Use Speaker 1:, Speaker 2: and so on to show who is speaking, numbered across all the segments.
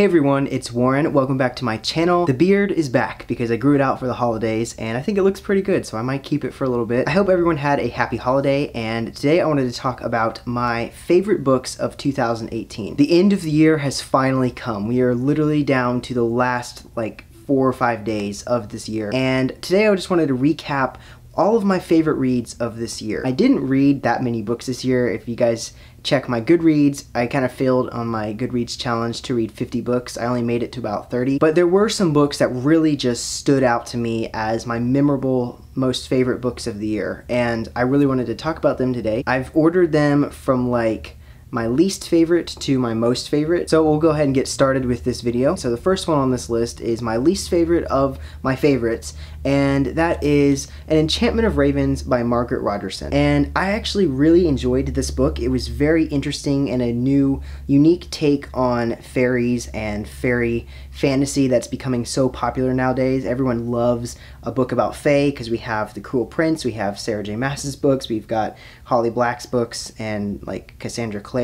Speaker 1: Hey everyone, it's Warren. Welcome back to my channel. The beard is back because I grew it out for the holidays and I think it looks pretty good, so I might keep it for a little bit. I hope everyone had a happy holiday, and today I wanted to talk about my favorite books of 2018. The end of the year has finally come. We are literally down to the last 4 or 5 days of this year, and today I just wanted to recap all of my favorite reads of this year. I didn't read that many books this year. If you guys check my Goodreads, I kind of failed on my Goodreads challenge to read 50 books. I only made it to about 30. But there were some books that really just stood out to me as my memorable, most favorite books of the year, and I really wanted to talk about them today. I've ordered them from my least favorite to my most favorite. So we'll go ahead and get started with this video. So the first one on this list is my least favorite of my favorites, and that is An Enchantment of Ravens by Margaret Rogerson. And I actually really enjoyed this book. It was very interesting and a new, unique take on fairies and fairy fantasy that's becoming so popular nowadays. Everyone loves a book about fae because we have The Cruel Prince, we have Sarah J. Maas's books, we've got Holly Black's books, and Cassandra Clare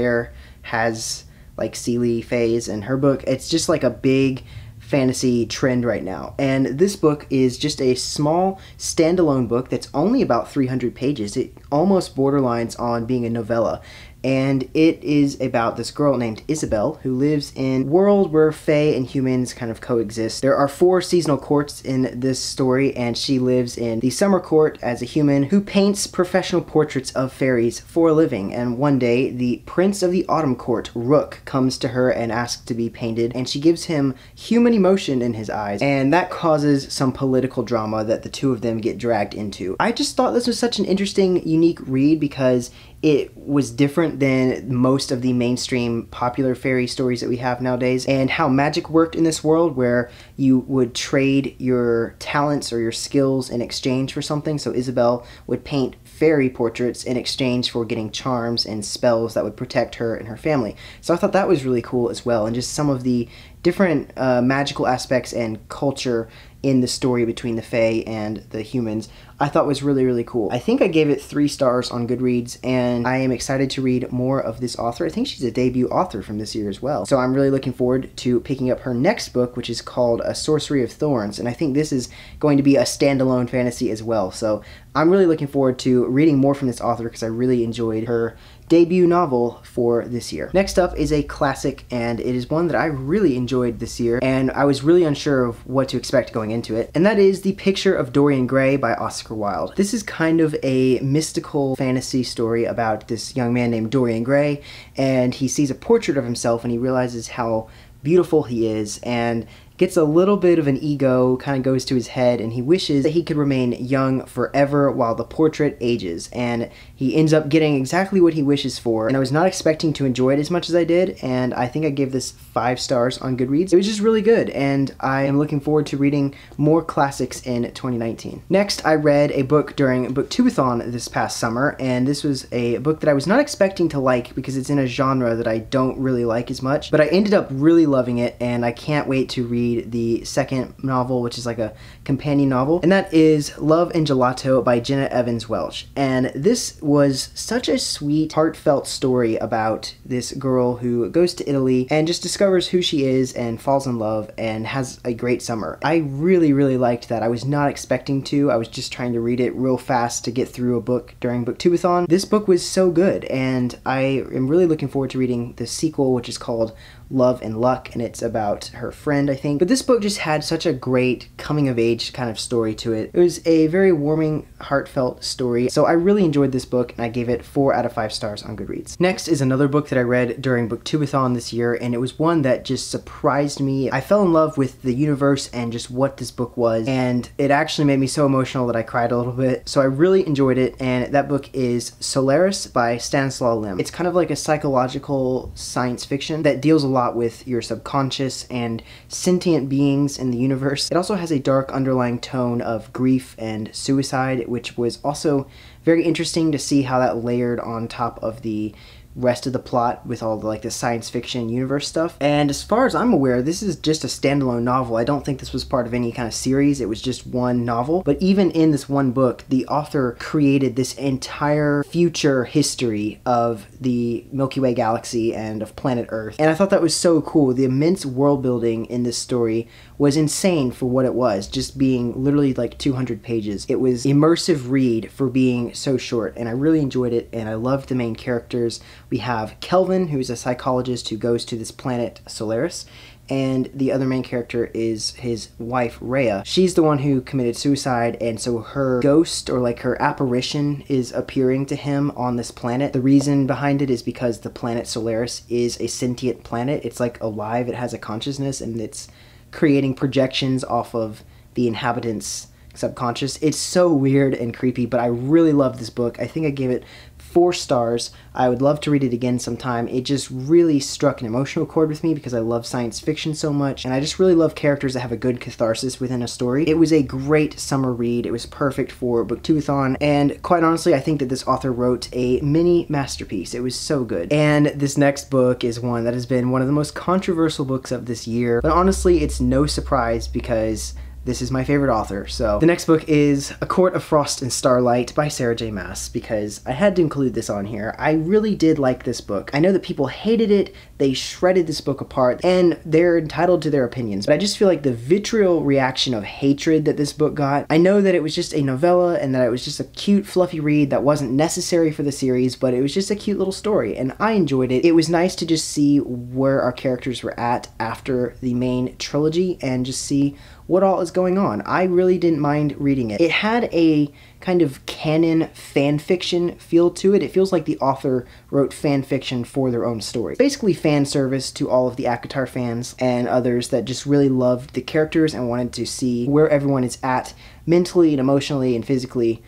Speaker 1: has Seelie Fays in her book. It's just a big fantasy trend right now. And this book is just a small standalone book that's only about 300 pages. It almost borderlines on being a novella. And it is about this girl named Isabel who lives in a world where fae and humans kind of coexist. There are 4 seasonal courts in this story, and she lives in the summer court as a human who paints professional portraits of fairies for a living. And one day, the prince of the autumn court, Rook, comes to her and asks to be painted, and she gives him human emotion in his eyes, and that causes some political drama that the two of them get dragged into. I just thought this was such an interesting, unique read because it was different than most of the mainstream popular fairy stories that we have nowadays, and how magic worked in this world where you would trade your talents or your skills in exchange for something. So Isabel would paint fairy portraits in exchange for getting charms and spells that would protect her and her family. So I thought that was really cool as well, and just some of the different magical aspects and culture in the story between the fae and the humans I thought was really, really cool. I think I gave it 3 stars on Goodreads, and I am excited to read more of this author. I think she's a debut author from this year as well. So I'm really looking forward to picking up her next book, which is called A Sorcery of Thorns, and I think this is going to be a standalone fantasy as well. So I'm really looking forward to reading more from this author because I really enjoyed her debut novel for this year. Next up is a classic, and it is one that I really enjoyed this year, and I was really unsure of what to expect going into it, and that is The Picture of Dorian Gray by Oscar Wilde. This is kind of a mystical fantasy story about this young man named Dorian Gray, and he sees a portrait of himself and he realizes how beautiful he is, and gets a little bit of an ego, kind of goes to his head, and he wishes that he could remain young forever while the portrait ages, and he ends up getting exactly what he wishes for. And I was not expecting to enjoy it as much as I did, and I think I gave this 5 stars on Goodreads. It was just really good, and I am looking forward to reading more classics in 2019. Next, I read a book during Booktubeathon this past summer, and this was a book that I was not expecting to like because it's in a genre that I don't really like as much, but I ended up really loving it, and I can't wait to read the second novel, which is a companion novel, and that is Love and Gelato by Jenna Evans Welch. And this was such a sweet, heartfelt story about this girl who goes to Italy and just discovers who she is and falls in love and has a great summer. I really, really liked that. I was not expecting to. I was just trying to read it real fast to get through a book during Booktubeathon. This book was so good, and I am really looking forward to reading the sequel, which is called Love and Luck, and it's about her friend, I think. But this book just had such a great coming-of-age kind of story to it. It was a very warming, heartfelt story, so I really enjoyed this book, and I gave it 4 out of 5 stars on Goodreads. Next is another book that I read during Booktubeathon this year, and it was one that just surprised me. I fell in love with the universe and just what this book was, and it actually made me so emotional that I cried a little bit, so I really enjoyed it, and that book is Solaris by Stanislaw Lem. It's kind of like a psychological science fiction that deals a lot with your subconscious and sentient beings in the universe. It also has a dark underlying tone of grief and suicide, which was also very interesting to see how that layered on top of the rest of the plot with all the, like, the science fiction universe stuff. And as far as I'm aware, this is just a standalone novel. I don't think this was part of any kind of series. It was just one novel. But even in this one book, the author created this entire future history of the Milky Way galaxy and of planet Earth. And I thought that was so cool. The immense world building in this story was insane for what it was, just being literally like 200 pages. It was immersive read for being so short, and I really enjoyed it, and I loved the main characters. We have Kelvin, who's a psychologist who goes to this planet Solaris, and the other main character is his wife, Rhea. She's the one who committed suicide, and so her ghost, or like her apparition, is appearing to him on this planet. The reason behind it is because the planet Solaris is a sentient planet. It's like alive, it has a consciousness, and it's creating projections off of the inhabitants' subconscious. It's so weird and creepy, but I really love this book. I think I gave it 4 stars. I would love to read it again sometime. It just really struck an emotional chord with me because I love science fiction so much, and I just really love characters that have a good catharsis within a story. It was a great summer read. It was perfect for Booktubeathon, and quite honestly, I think that this author wrote a mini masterpiece. It was so good. And this next book is one that has been one of the most controversial books of this year, but honestly, it's no surprise because this is my favorite author. So the next book is A Court of Frost and Starlight by Sarah J. Maas, because I had to include this on here. I really did like this book. I know that people hated it, they shredded this book apart, and they're entitled to their opinions, but I just feel like the vitriol reaction of hatred that this book got, I know that it was just a novella and that it was just a cute, fluffy read that wasn't necessary for the series, but it was just a cute little story, and I enjoyed it. It was nice to just see where our characters were at after the main trilogy and just see what all is going on. I really didn't mind reading it. It had a kind of canon fan fiction feel to it. It feels like the author wrote fan fiction for their own story. Basically fan service to all of the ACOTAR fans and others that just really loved the characters and wanted to see where everyone is at mentally and emotionally and physically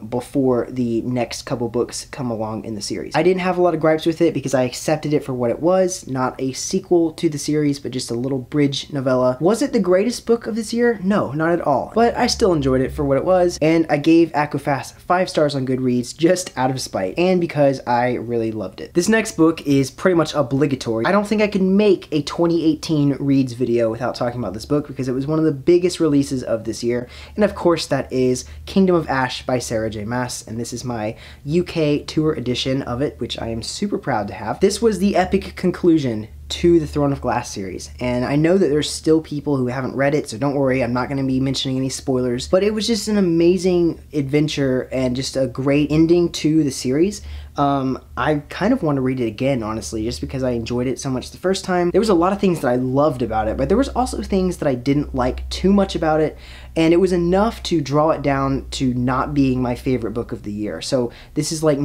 Speaker 1: before the next couple books come along in the series. I didn't have a lot of gripes with it because I accepted it for what it was, not a sequel to the series, but just a little bridge novella. Was it the greatest book of this year? No, not at all. But I still enjoyed it for what it was, and I gave ACOFAS 5 stars on Goodreads just out of spite, and because I really loved it. This next book is pretty much obligatory. I don't think I could make a 2018 reads video without talking about this book because it was one of the biggest releases of this year, and of course that is Kingdom of Ash by Sarah J. Maas, and this is my UK tour edition of it, which I am super proud to have. This was the epic conclusion to the Throne of Glass series, and I know that there's still people who haven't read it, so don't worry, I'm not going to be mentioning any spoilers, but it was just an amazing adventure and just a great ending to the series. I kind of want to read it again, honestly, just because I enjoyed it so much the first time. There was a lot of things that I loved about it, but there was also things that I didn't like too much about it, and it was enough to draw it down to not being my favorite book of the year. So this is like what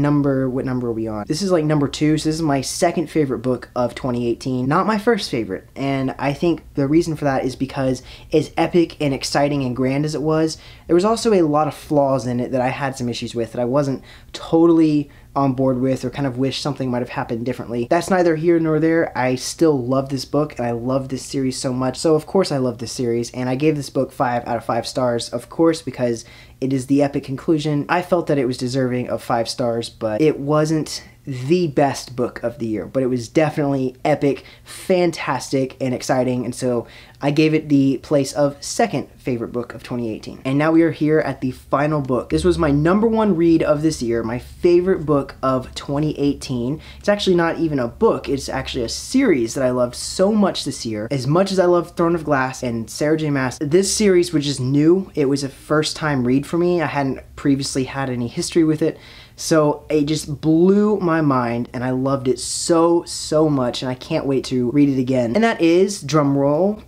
Speaker 1: number are we on? This is like number 2, so this is my second favorite book of 2018, not my first favorite, and I think the reason for that is because as epic and exciting and grand as it was, there was also a lot of flaws in it that I had some issues with that I wasn't totally on board with or kind of wish something might have happened differently. That's neither here nor there. I still love this book and I love this series so much. So of course I love this series, and I gave this book 5 out of 5 stars, of course, because it is the epic conclusion. I felt that it was deserving of 5 stars, but it wasn't the best book of the year, but it was definitely epic, fantastic, and exciting, and so I gave it the place of second favorite book of 2018. And now we are here at the final book. This was my number 1 read of this year, my favorite book of 2018. It's actually not even a book, it's actually a series that I loved so much this year. As much as I love Throne of Glass and Sarah J. Maas, this series was just new. It was a first time read for me. I hadn't previously had any history with it. So it just blew my mind and I loved it so much, and I can't wait to read it again. And that is, drum roll,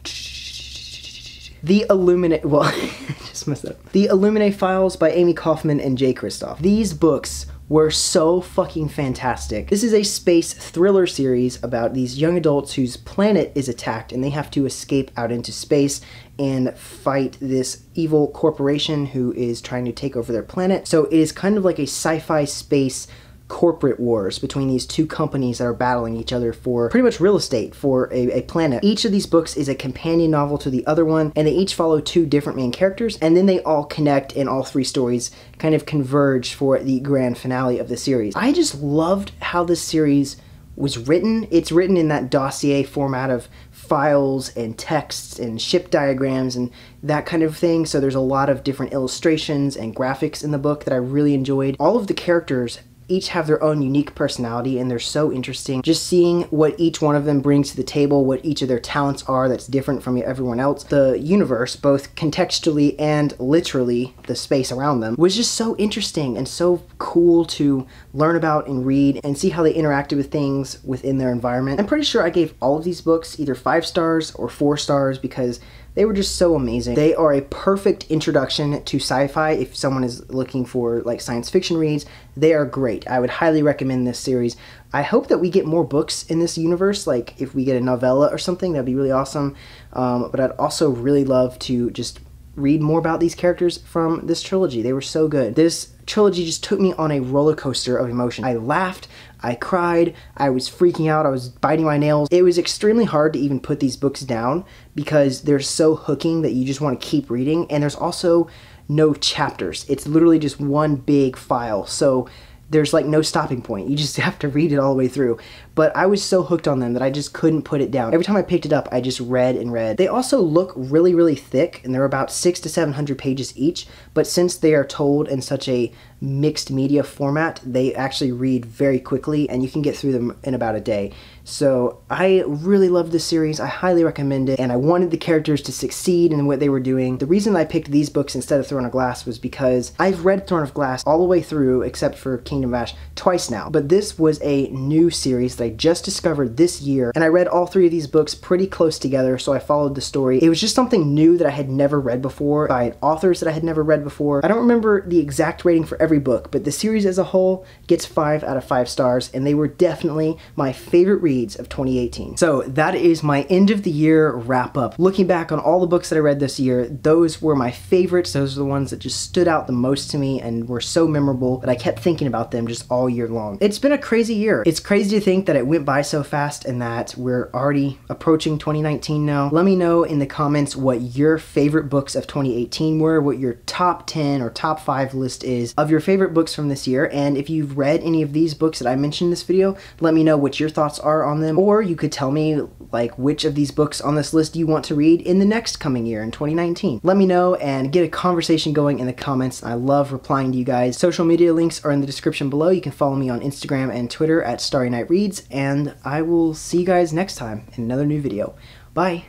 Speaker 1: the Illuminae, well, I just messed up. The Illuminae Files by Amy Kaufman and Jay Kristoff. These books were so fucking fantastic. This is a space thriller series about these young adults whose planet is attacked and they have to escape out into space and fight this evil corporation who is trying to take over their planet. So it is kind of like a sci-fi space corporate wars between these two companies that are battling each other for pretty much real estate for a planet. Each of these books is a companion novel to the other one, and they each follow two different main characters, and then they all connect, and all three stories kind of converge for the grand finale of the series. I just loved how this series was written. It's written in that dossier format of files and texts and ship diagrams and that kind of thing, so there's a lot of different illustrations and graphics in the book that I really enjoyed. All of the characters each have their own unique personality, and they're so interesting. Just seeing what each one of them brings to the table, what each of their talents are that's different from everyone else. The universe, both contextually and literally the space around them, was just so interesting and so cool to learn about and read and see how they interacted with things within their environment. I'm pretty sure I gave all of these books either 5 stars or 4 stars because they were just so amazing. They are a perfect introduction to sci-fi. If someone is looking for like science fiction reads, they are great. I would highly recommend this series. I hope that we get more books in this universe, like if we get a novella or something, that'd be really awesome. But I'd also really love to just read more about these characters from this trilogy. They were so good. This trilogy just took me on a roller coaster of emotion. I laughed, I cried, I was freaking out, I was biting my nails. It was extremely hard to even put these books down because they're so hooking that you just want to keep reading, and there's also no chapters. It's literally just one big file, so there's like no stopping point. You just have to read it all the way through. But I was so hooked on them that I just couldn't put it down. Every time I picked it up, I just read and read. They also look really, really thick, and they're about 600 to 700 pages each, but since they are told in such a mixed media format, they actually read very quickly, and you can get through them in about a day. So I really love this series. I highly recommend it, and I wanted the characters to succeed in what they were doing. The reason I picked these books instead of Throne of Glass was because I've read Throne of Glass all the way through, except for Kingdom of Ash, twice now. But this was a new series that I just discovered this year, and I read all 3 of these books pretty close together, so I followed the story. It was just something new that I had never read before, by authors that I had never read before. I don't remember the exact rating for every book, but the series as a whole gets 5 out of 5 stars, and they were definitely my favorite reads of 2018. So that is my end of the year wrap up. Looking back on all the books that I read this year, those were my favorites. Those are the ones that just stood out the most to me and were so memorable that I kept thinking about them just all year long. It's been a crazy year. It's crazy to think that it went by so fast and that we're already approaching 2019 now. Let me know in the comments what your favorite books of 2018 were, what your top 10 or top 5 list is of your favorite books from this year, and if you've read any of these books that I mentioned in this video, let me know what your thoughts are on them, or you could tell me like which of these books on this list you want to read in the next coming year in 2019. Let me know and get a conversation going in the comments. I love replying to you guys. Social media links are in the description below. You can follow me on Instagram and Twitter at Starry Night Reads, and I will see you guys next time in another new video. Bye!